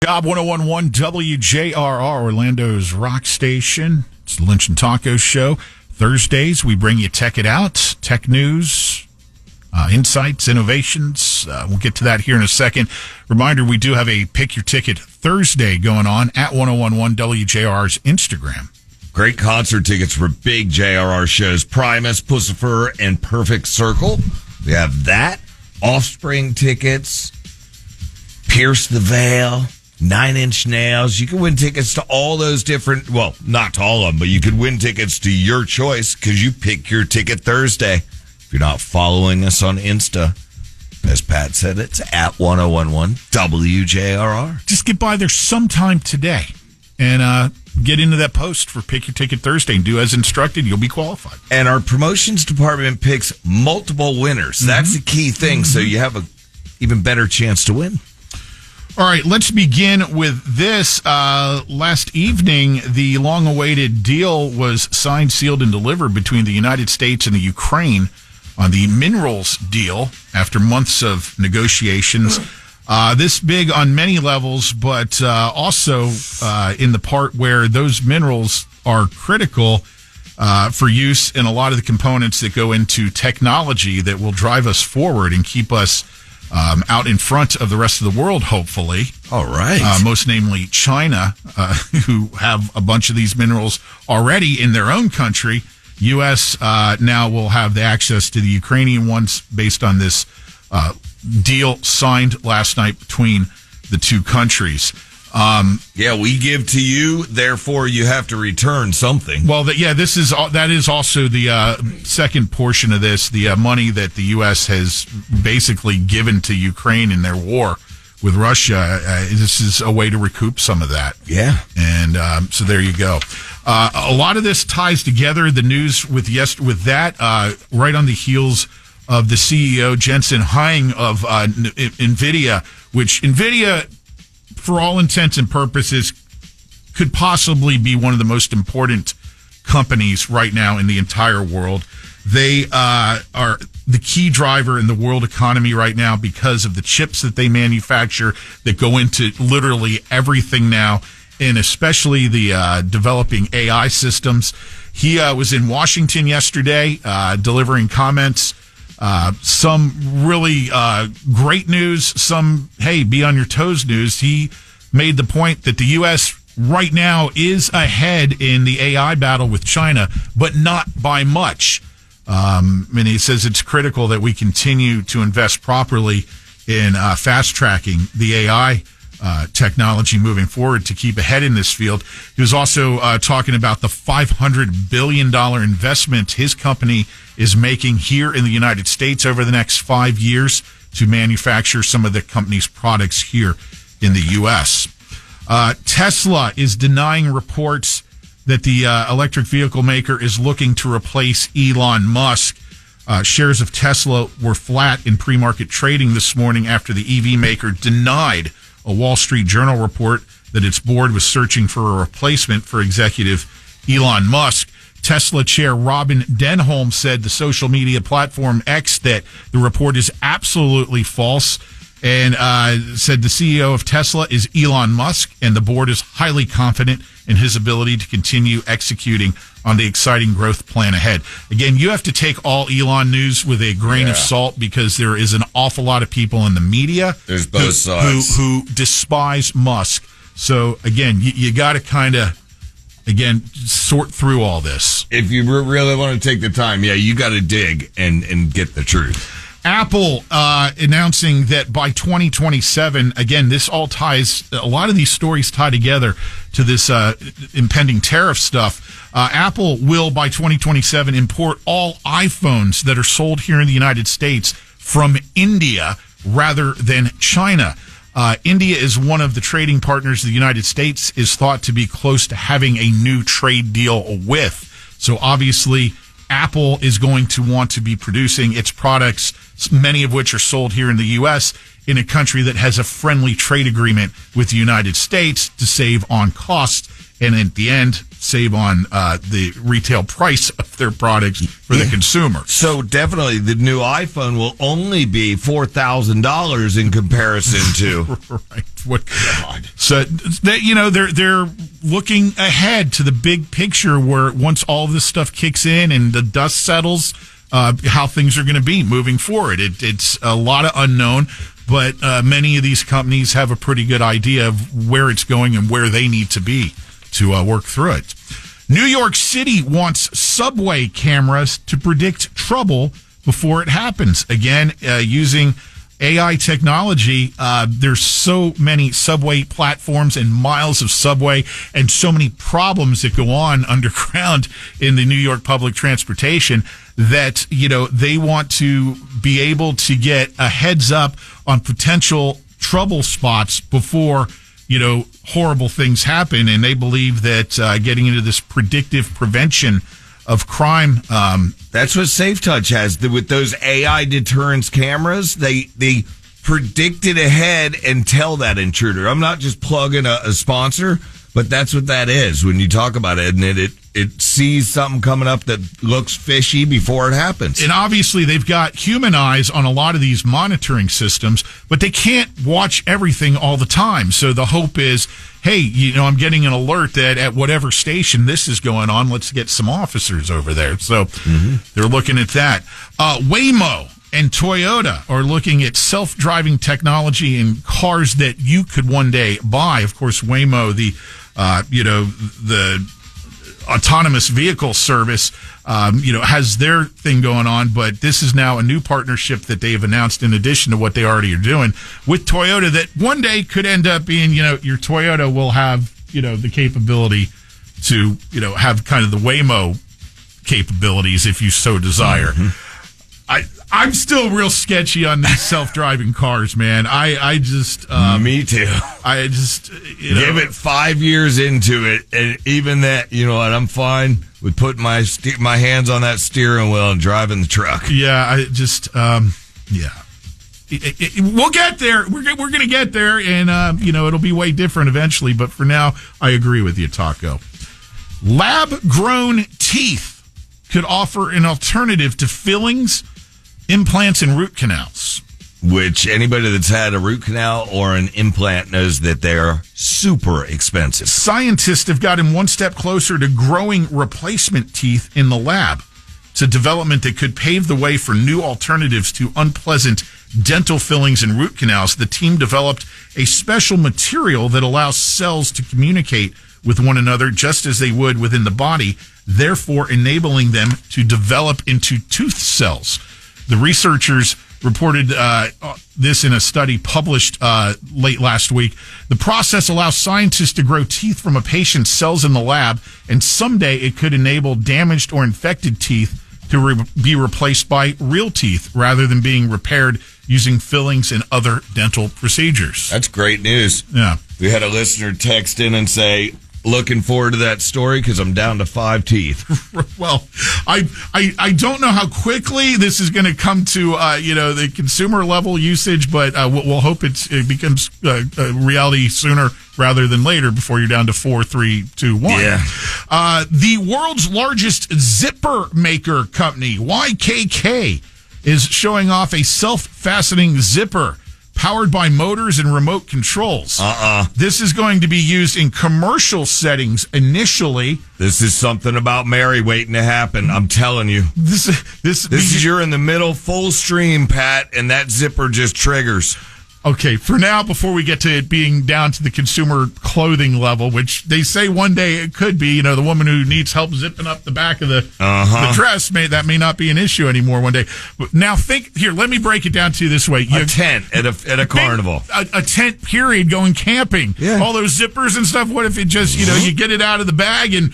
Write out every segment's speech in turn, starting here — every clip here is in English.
Job 1011 WJRR, Orlando's rock station. It's the Lynch and Taco Show. Thursdays, we bring you Tech It Out, tech news, insights, innovations. We'll get to that here in a second. Reminder, we do have a Pick Your Ticket Thursday going on at 1011 WJRR's Instagram. Great concert tickets for big JRR shows. Primus, Pussifer, and Perfect Circle. We have that. Offspring tickets. Pierce the Veil. 9 Inch Nails. You can win tickets to all those different, well, not to all of them, but you could win tickets to your choice because you pick your ticket Thursday. If you're not following us on Insta, as Pat said, it's at 1011 WJRR. Just get by there sometime today and get into that post for Pick Your Ticket Thursday and do as instructed. You'll be qualified. And our promotions department picks multiple winners. That's the key thing, so you have an even better chance to win. All right, let's begin with this. Last evening, the long-awaited deal was signed, sealed, and delivered between the United States and the Ukraine on the minerals deal after months of negotiations. This big on many levels, but also in the part where those minerals are critical for use in a lot of the components that go into technology that will drive us forward and keep us out in front of the rest of the world, hopefully. All right. Most namely China, who have a bunch of these minerals already in their own country. U.S. Now will have the access to the Ukrainian ones based on this deal signed last night between the two countries. We give to you, therefore you have to return something. Well, that is also the second portion of this, the money that the U.S. has basically given to Ukraine in their war with Russia. This is a way to recoup some of that. Yeah. And so there you go. A lot of this ties together, the news with that, right on the heels of the CEO, Jensen Huang of NVIDIA, which NVIDIA, for all intents and purposes, could possibly be one of the most important companies right now in the entire world. They are the key driver in the world economy right now because of the chips that they manufacture that go into literally everything now, and especially the developing AI systems. He was in Washington yesterday delivering comments. Some really great news, some, hey, be on your toes news. He made the point that the U.S. right now is ahead in the AI battle with China, but not by much. And he says it's critical that we continue to invest properly in fast-tracking the AI technology moving forward to keep ahead in this field. He was also talking about the $500 billion investment his company is making here in the United States over the next 5 years to manufacture some of the company's products here in the U.S. Tesla is denying reports that the electric vehicle maker is looking to replace Elon Musk. Shares of Tesla were flat in pre-market trading this morning after the EV maker denied a Wall Street Journal report that its board was searching for a replacement for executive Elon Musk. Tesla chair Robin Denholm said the social media platform X that the report is absolutely false, and said the CEO of Tesla is Elon Musk, and the board is highly confident in his ability to continue executing on the exciting growth plan ahead. Again, you have to take all Elon news with a grain of salt because there is an awful lot of people in the media There's both sides who despise Musk. So, again, you got to kind of, sort through all this. If you really want to take the time, you got to dig and get the truth. Apple announcing that by 2027, again, this all ties, a lot of these stories tie together to this impending tariff stuff. Apple will, by 2027, import all iPhones that are sold here in the United States from India rather than China. India is one of the trading partners the United States is thought to be close to having a new trade deal with. So obviously, Apple is going to want to be producing its products, many of which are sold here in the U.S., in a country that has a friendly trade agreement with the United States to save on costs and at the end save on the retail price of their products for the consumer. So definitely the new iPhone will only be $4,000 in comparison to right. What God. So they're looking ahead to the big picture where once all of this stuff kicks in and the dust settles, how things are going to be moving forward. It's a lot of unknown, but many of these companies have a pretty good idea of where it's going and where they need to be to work through it. New York City wants subway cameras to predict trouble before it happens. Again, using AI technology, there's so many subway platforms and miles of subway and so many problems that go on underground in the New York public transportation that, they want to be able to get a heads up on potential trouble spots before, horrible things happen. And they believe that getting into this predictive prevention of crime. That's what SafeTouch has. With those AI deterrence cameras, they predict it ahead and tell that intruder. I'm not just plugging a sponsor, but that's what that is when you talk about it. And it sees something coming up that looks fishy before it happens. And obviously they've got human eyes on a lot of these monitoring systems, but they can't watch everything all the time. So the hope is, hey, I'm getting an alert that at whatever station this is going on, let's get some officers over there. So they're looking at that. Waymo and Toyota are looking at self-driving technology in cars that you could one day buy. Of course, Waymo, the autonomous vehicle service, has their thing going on, but this is now a new partnership that they've announced in addition to what they already are doing with Toyota that one day could end up being, your Toyota will have, the capability to, have kind of the Waymo capabilities if you so desire. I'm still real sketchy on these self-driving cars, man. I just me too. I just give it 5 years into it, and even that, what, I'm fine with putting my hands on that steering wheel and driving the truck. Yeah, I just we'll get there. We're going to get there, and it'll be way different eventually. But for now, I agree with you, Taco. Lab-grown teeth could offer an alternative to fillings, implants, and root canals. Which anybody that's had a root canal or an implant knows that they're super expensive. Scientists have gotten one step closer to growing replacement teeth in the lab. It's a development that could pave the way for new alternatives to unpleasant dental fillings and root canals. The team developed a special material that allows cells to communicate with one another just as they would within the body, therefore enabling them to develop into tooth cells. The researchers reported this in a study published late last week. The process allows scientists to grow teeth from a patient's cells in the lab, and someday it could enable damaged or infected teeth to be replaced by real teeth rather than being repaired using fillings and other dental procedures. That's great news. Yeah. We had a listener text in and say, looking forward to that story because I'm down to 5 teeth. Well, I don't know how quickly this is going to come to the consumer level usage, but we'll hope it becomes a reality sooner rather than later before you're down to 4, 3, 2, 1. Yeah. The world's largest zipper maker company, YKK, is showing off a self-fastening zipper powered by motors and remote controls. This is going to be used in commercial settings initially. This is something about Mary waiting to happen. I'm telling you. This is you're in the middle, full stream, Pat, and that zipper just triggers. Okay, for now, before we get to it being down to the consumer clothing level, which they say one day it could be, the woman who needs help zipping up the back of the dress, that may not be an issue anymore one day. But now let me break it down to you this way. A tent at a carnival. A tent, period, going camping. Yeah. All those zippers and stuff, what if it just, you get it out of the bag and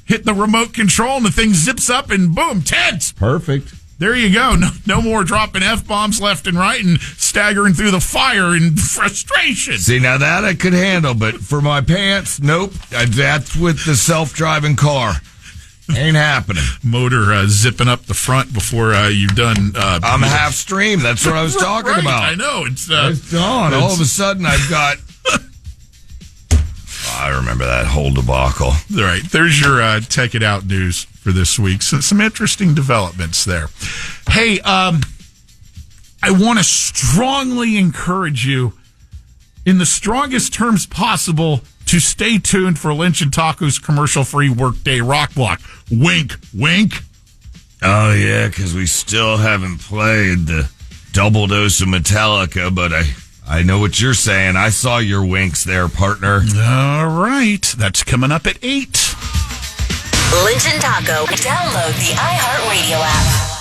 hit the remote control and the thing zips up and boom, tent. Perfect. There you go. No more dropping F-bombs left and right and staggering through the fire in frustration. See, now that I could handle, but for my pants, nope. That's with the self-driving car. Ain't happening. Motor zipping up the front before you've done. I'm half stream. That's what I was talking about. I know. It's gone. All of a sudden, I've got... All remember that whole debacle. All right, there's your Tech It Out news for this week. So some interesting developments there. Hey, I want to strongly encourage you, in the strongest terms possible, to stay tuned for Lynch and Taco's commercial-free Workday Rock Block. Wink, wink. Oh, yeah, because we still haven't played the double dose of Metallica, but I know what you're saying. I saw your winks there, partner. All right, that's coming up at 8. Lynch and Taco. Download the iHeartRadio app.